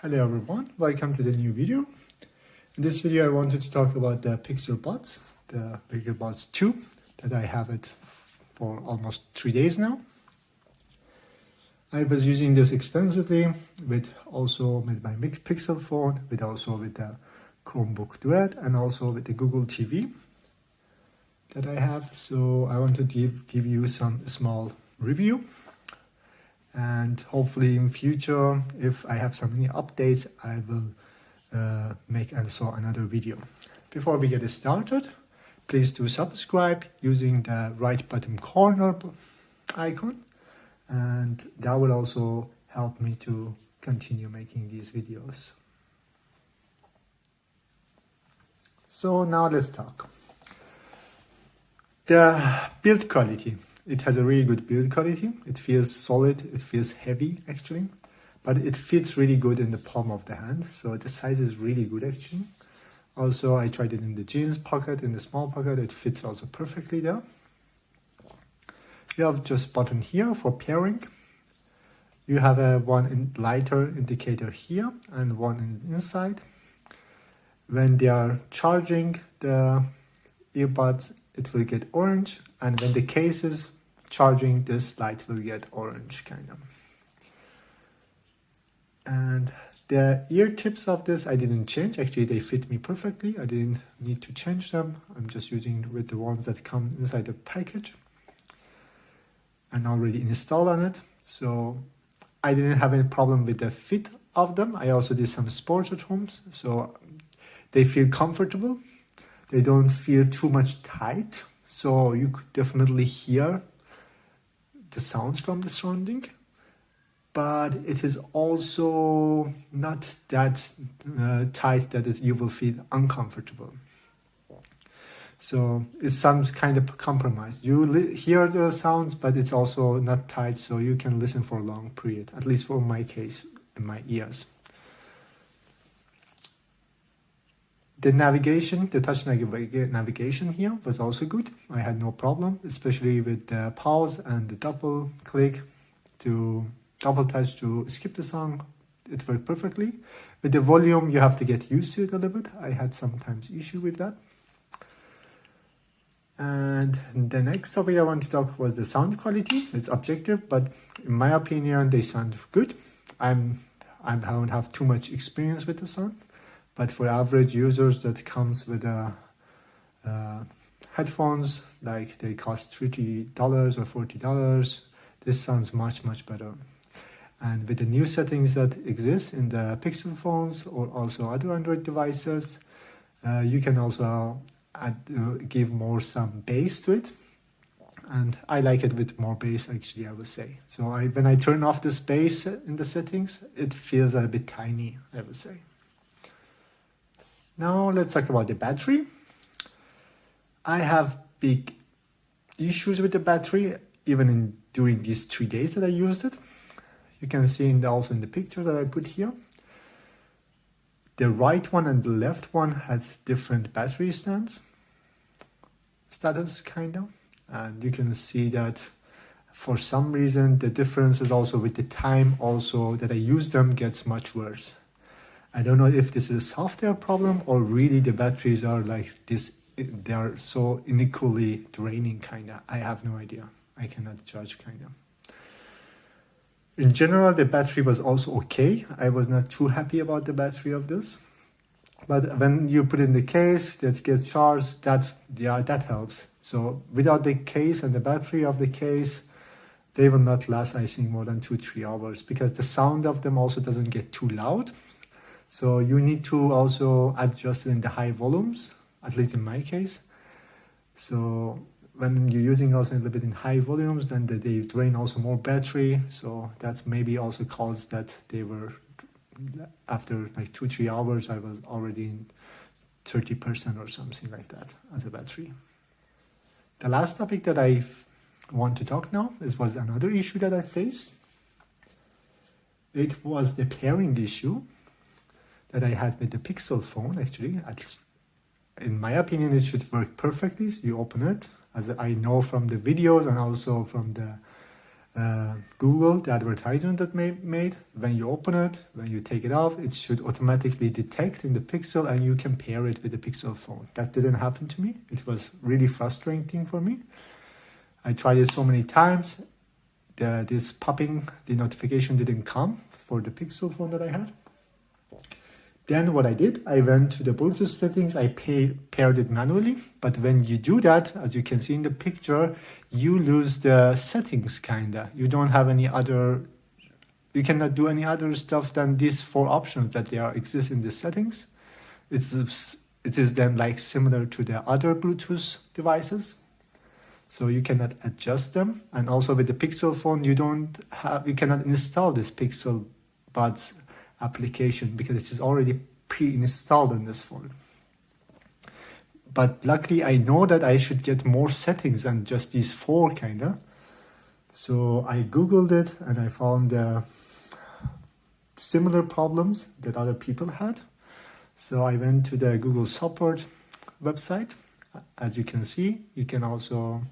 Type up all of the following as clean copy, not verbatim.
Hello everyone, welcome to the new video. In this video I wanted to talk about the Pixel Buds, the Pixel Buds 2 that I have it for almost 3 days now. I was using this extensively with my Pixel phone, with the Chromebook Duet, and also with the Google TV that I have. So I want to give you some small review. And hopefully in future, if I have some any updates, I will make also another video. Before we get started, please do subscribe using the right bottom corner icon, and that will also help me to continue making these videos. So now let's talk. The build quality. It has a really good build quality. It feels solid, it feels heavy actually, but it fits really good in the palm of the hand. So the size is really good actually. Also, I tried it in the jeans pocket, in the small pocket, it fits also perfectly there. You have just button here for pairing. You have a one lighter indicator here and one inside. When they are charging the earbuds, it will get orange, and when the case is charging, this light will get orange kind of. And the ear tips of this I didn't change. Actually, they fit me perfectly. I didn't need to change them. I'm just using with the ones that come inside the package and already installed on it. So I didn't have any problem with the fit of them. I also did some sports at home, so they feel comfortable. They don't feel too much tight, so you could definitely hear the sounds from the surrounding, but it is also not that tight that you will feel uncomfortable. So it's some kind of compromise. You hear the sounds, but it's also not tight, so you can listen for a long period, at least for my case, in my ears. The navigation, the touch navigation here was also good. I had no problem, especially with the pause and the double touch to skip the song. It worked perfectly. With the volume, you have to get used to it a little bit. I had sometimes issue with that. And the next topic I want to talk was the sound quality. It's objective, but in my opinion, they sound good. I don't have too much experience with the sound. But for average users that comes with headphones, like they cost $30 or $40, this sounds much better. And with the new settings that exist in the Pixel phones or also other Android devices, you can also give some bass to it. And I like it with more bass, actually, I would say. So when I turn off this bass in the settings, it feels a bit tiny, I would say. Now let's talk about the battery. I have big issues with the battery, even during these 3 days that I used it. You can see also in the picture that I put here. The right one and the left one has different battery status kind of. And you can see that for some reason, the difference is also with the time also that I use them gets much worse. I don't know if this is a software problem or really the batteries are like this. They are so unequally draining kind of. I have no idea. I cannot judge kind of. In general, the battery was also okay. I was not too happy about the battery of this. But when you put in the case that gets charged, that helps. So without the case and the battery of the case, they will not last, I think, more than 2-3 hours, because the sound of them also doesn't get too loud. So you need to also adjust in the high volumes, at least in my case. So when you're using also a little bit in high volumes, then they drain also more battery. So that's maybe also caused that they were, after like 2-3 hours, I was already in 30% or something like that as a battery. The last topic that I want to talk now was another issue that I faced. It was the pairing issue that I had with the Pixel phone, actually. At least in my opinion, it should work perfectly. So you open it, as I know from the videos and also from the Google, the advertisement that made, when you open it, when you take it off, it should automatically detect in the Pixel and you can pair it with the Pixel phone. That didn't happen to me. It was really frustrating for me. I tried it so many times. This popping, the notification didn't come for the Pixel phone that I had. Then what I did, I went to the Bluetooth settings, I paired it manually, but when you do that, as you can see in the picture, you lose the settings kinda. You don't have any other, you cannot do any other stuff than these 4 options that exist in the settings. It is then like similar to the other Bluetooth devices. So you cannot adjust them. And also with the Pixel phone, you cannot install this Pixel Buds application because it is already pre-installed in this phone. But luckily I know that I should get more settings than just these 4 kinda. So I googled it and I found similar problems that other people had. So I went to the Google support website. As you can see, you can also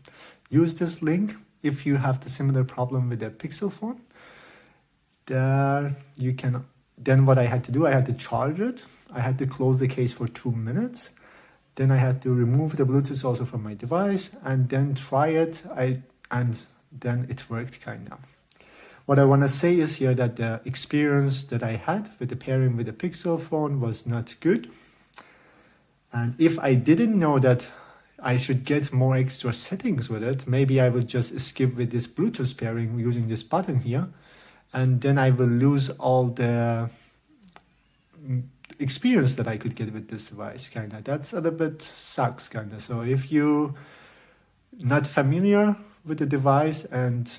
use this link if you have the similar problem with the Pixel phone. There you can. Then what I had to do, I had to charge it. I had to close the case for 2 minutes. Then I had to remove the Bluetooth also from my device and then try it. And then it worked kind of. What I want to say is here that the experience that I had with the pairing with the Pixel phone was not good. And if I didn't know that I should get more extra settings with it, maybe I would just skip with this Bluetooth pairing using this button here. And then I will lose all the experience that I could get with this device, kind of. That's a little bit sucks, kind of. So if you're not familiar with the device and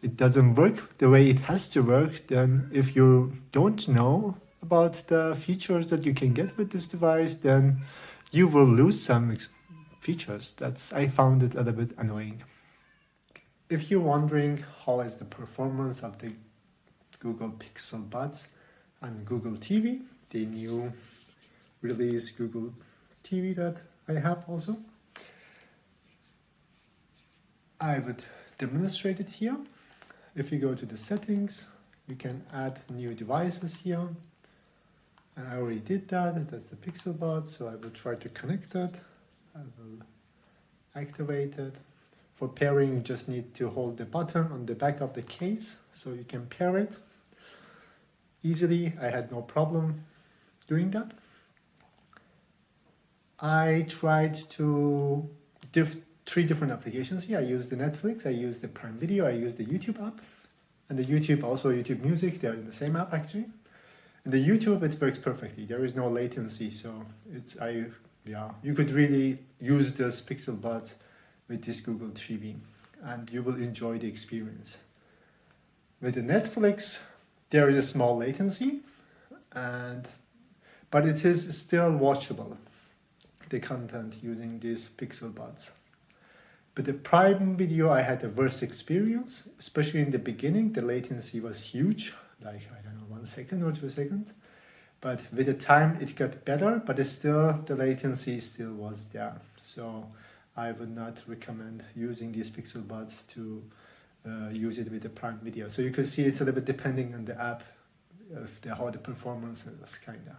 it doesn't work the way it has to work, then if you don't know about the features that you can get with this device, then you will lose some features. I found it a little bit annoying. If you're wondering how is the performance of the Google Pixel Buds and Google TV, the new release Google TV that I have also, I would demonstrate it here. If you go to the settings, you can add new devices here. And I already did that. That's the Pixel Buds, so I will try to connect that. I will activate it. For pairing, you just need to hold the button on the back of the case so you can pair it easily. I had no problem doing that. I tried to do 3 different applications here. I used the Netflix, I used the Prime Video, I used the YouTube app, and the YouTube, also YouTube Music, they're in the same app actually. In the YouTube, it works perfectly. There is no latency, so you could really use this Pixel Buds with this Google TV, and you will enjoy the experience. With the Netflix, there is a small latency, but it is still watchable, the content using these Pixel Buds. But the Prime Video, I had a worse experience, especially in the beginning. The latency was huge, like, I don't know, 1 second or 2 seconds. But with the time, it got better, but the latency still was there. So I would not recommend using these Pixel Buds to use it with the Prime Video. So you can see it's a little bit depending on the app, how the performance is, kind of.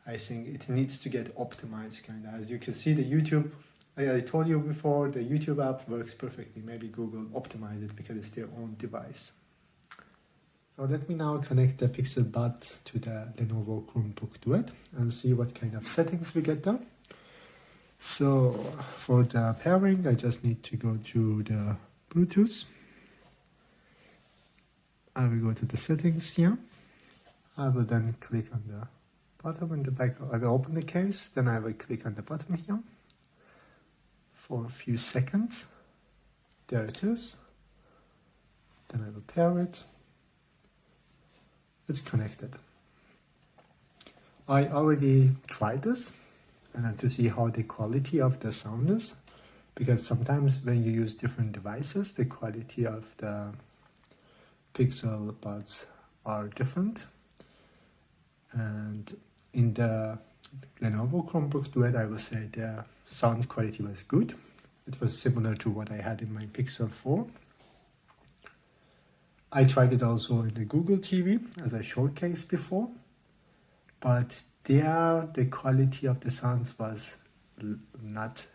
I think it needs to get optimized, kind of. As you can see, the YouTube, I told you before, the YouTube app works perfectly. Maybe Google optimized it because it's their own device. So let me now connect the Pixel Bud to the Lenovo Chromebook Duet and see what kind of settings we get there. So for the pairing, I just need to go to the Bluetooth. I will go to the settings here. I will then click on the bottom in the back. I will open the case, then I will click on the bottom here for a few seconds. There it is. Then I will pair it. It's connected. I already tried this and to see how the quality of the sound is, because sometimes when you use different devices, the quality of the Pixel Buds are different. And in the Lenovo Chromebook Duet, I will say the sound quality was good. It was similar to what I had in my Pixel 4. I tried it also in the Google TV as I showcased before, but there the quality of the sounds was not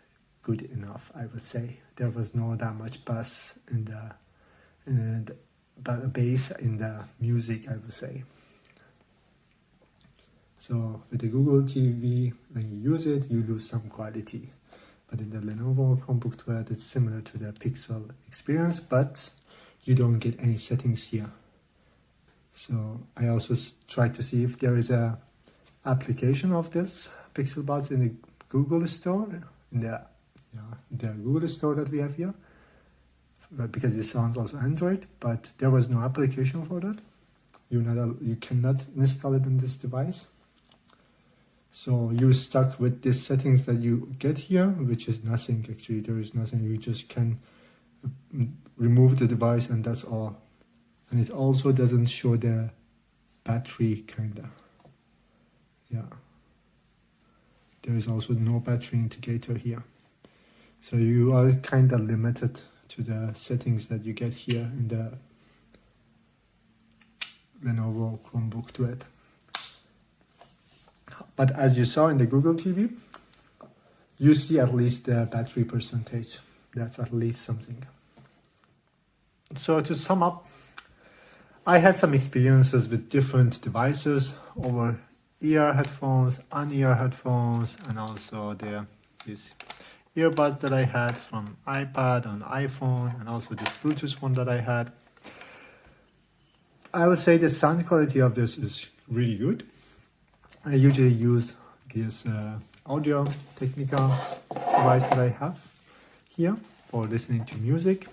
good enough, I would say. There was no that much bass in the bass in the music, I would say. So with the Google TV, when you use it, you lose some quality. But in the Lenovo Chromebook 12, it's similar to the Pixel experience, but you don't get any settings here. So I also tried to see if there is a application of this Pixel Buds in the Google Store, in the Google Store that we have here, because this sounds also Android, but there was no application for that. You cannot install it in this device. So you're stuck with these settings that you get here, which is nothing actually. There is nothing. You just can remove the device and that's all. And it also doesn't show the battery, kinda. Yeah. There is also no battery indicator here. So you are kinda limited to the settings that you get here in the Lenovo Chromebook 12. But as you saw in the Google TV, you see at least the battery percentage. That's at least something. So to sum up, I had some experiences with different devices, over ear headphones, on-ear headphones, and also these earbuds that I had from iPad and iPhone, and also this Bluetooth one that I had. I would say the sound quality of this is really good. I usually use this Audio Technica device that I have here for listening to music,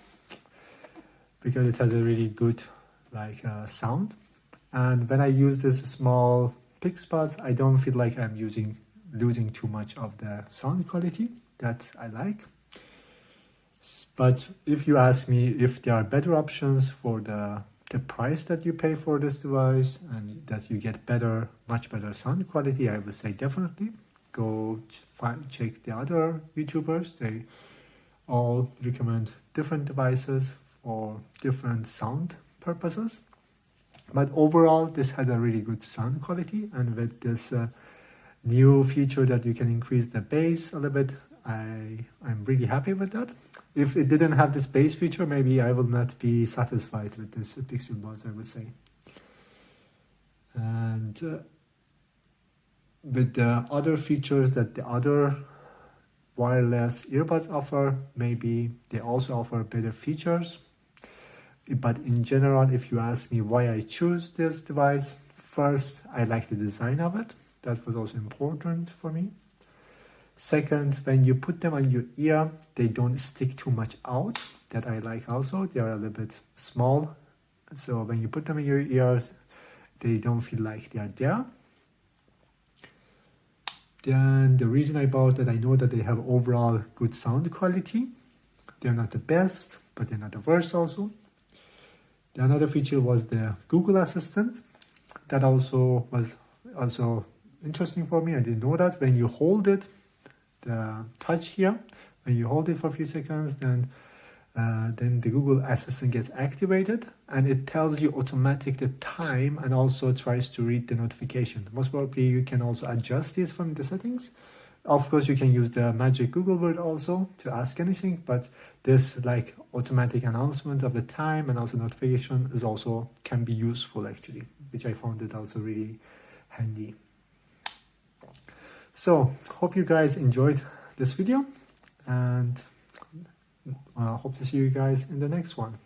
because it has a really good sound. And when I use this small Pixbuds, I don't feel like I'm losing too much of the sound quality that I like. But if you ask me if there are better options for the price that you pay for this device and that you get much better sound quality, I would say definitely go check the other YouTubers. They all recommend different devices for different sound purposes. But overall, this has a really good sound quality, and with this new feature that you can increase the bass a little bit, I'm really happy with that. If it didn't have this bass feature, maybe I will not be satisfied with this Pixel Buds, I would say. And with the other features that the other wireless earbuds offer, maybe they also offer better features. But in general, if you ask me why I choose this device, first, I like the design of it. That was also important for me. Second, when you put them on your ear, they don't stick too much out. That I like also. They are a little bit small. So when you put them in your ears, they don't feel like they are there. Then the reason I bought that, I know that they have overall good sound quality. They're not the best, but they're not the worst also. Another feature was the Google Assistant. That also was interesting for me. I didn't know that when you hold it, the touch here, when you hold it for a few seconds, then the Google Assistant gets activated and it tells you automatic the time and also tries to read the notification. Most probably you can also adjust this from the settings. Of course, you can use the magic Google word also to ask anything, but this automatic announcement of the time and also notification can be useful actually, which I found it also really handy. So hope you guys enjoyed this video, and hope to see you guys in the next one.